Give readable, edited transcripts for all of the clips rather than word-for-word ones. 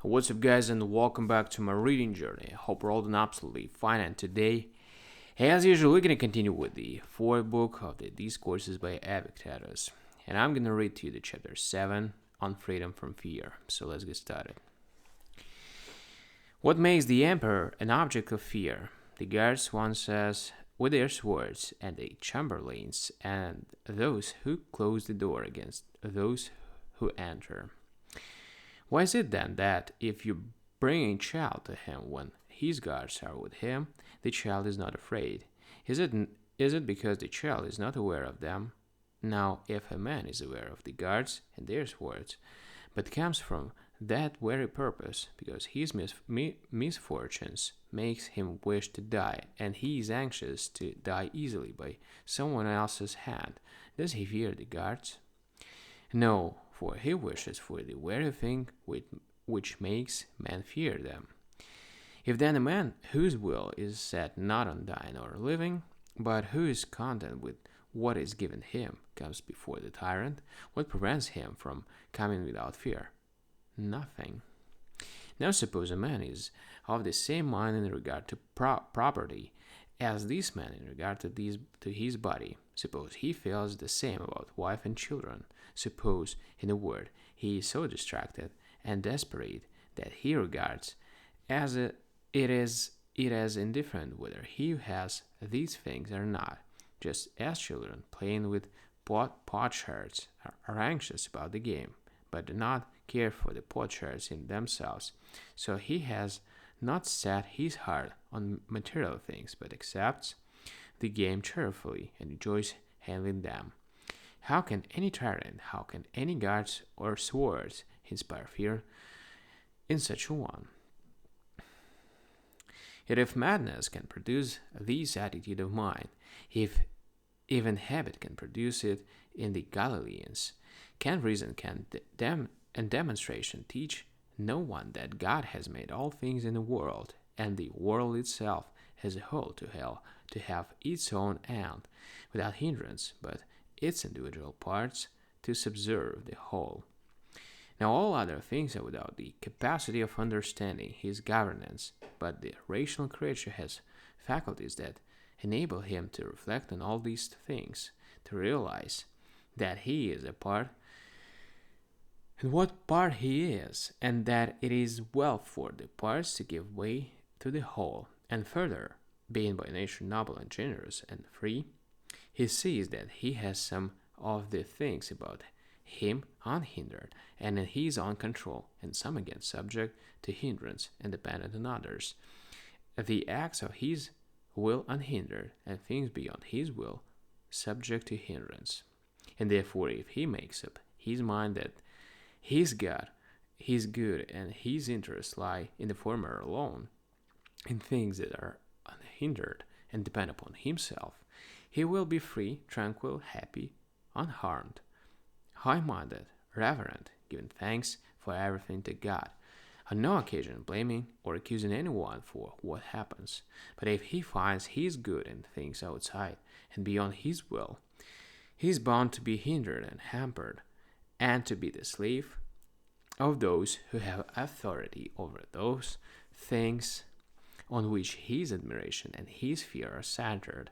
What's up, guys, and welcome back to my reading journey. Hope we're all doing absolutely fine. And today, as usual, we're going to continue with the fourth book of the Discourses by Epictetus. And I'm going to read to you the chapter 7 on freedom from fear. So let's get started. What makes the emperor an object of fear? The guards, one says, with their swords, and the chamberlains, and those who close the door against those who enter. Why is it then that if you bring a child to him when his guards are with him, the child is not afraid? Is it because the child is not aware of them? Now, if a man is aware of the guards and their swords, but comes from that very purpose, because his misfortunes makes him wish to die, and he is anxious to die easily by someone else's hand, does he fear the guards? No, for he wishes for the very thing which makes men fear them. If then a man whose will is set not on dying or living, but who is content with what is given him, comes before the tyrant, what prevents him from coming without fear? Nothing. Now suppose a man is of the same mind in regard to property as this man in regard to his body. Suppose he feels the same about wife and children. Suppose, in a word, he is so distracted and desperate that he regards it as indifferent whether he has these things or not, just as children playing with potsherds are anxious about the game, but do not care for the potsherds in themselves. So he has not set his heart on material things, but accepts the game cheerfully and enjoys handling them. How can any tyrant, how can any guards or swords inspire fear in such a one? Yet if madness can produce this attitude of mind, if even habit can produce it in the Galileans, can reason and demonstration teach no one that God has made all things in the world, and the world itself as a whole to have its own end, without hindrance, but its individual parts to subserve the whole. Now all other things are without the capacity of understanding his governance, but the rational creature has faculties that enable him to reflect on all these things, to realize that he is a part and what part he is, and that it is well for the parts to give way to the whole. And further, being by nature noble and generous and free, he sees that he has some of the things about him unhindered and in his own control, and some again subject to hindrance and dependent on others. The acts of his will unhindered, and things beyond his will subject to hindrance. And therefore, if he makes up his mind that his God, his good, and his interests lie in the former alone, in things that are unhindered and depend upon himself, he will be free, tranquil, happy, unharmed, high-minded, reverent, giving thanks for everything to God, on no occasion blaming or accusing anyone for what happens. But if he finds his good in things outside and beyond his will, he is bound to be hindered and hampered, and to be the slave of those who have authority over those things on which his admiration and his fear are centered.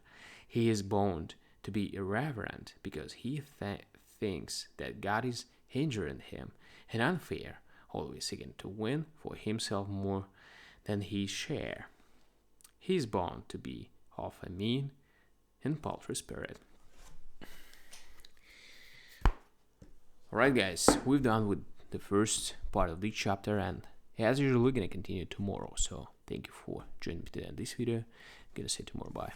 He is bound to be irreverent because he thinks that God is hindering him, and unfair, always seeking to win for himself more than his share. He is bound to be of a mean and paltry spirit. Alright, guys, we've done with the first part of this chapter, and as usual, we're going to continue tomorrow. So thank you for joining me today in this video. I'm going to say tomorrow bye.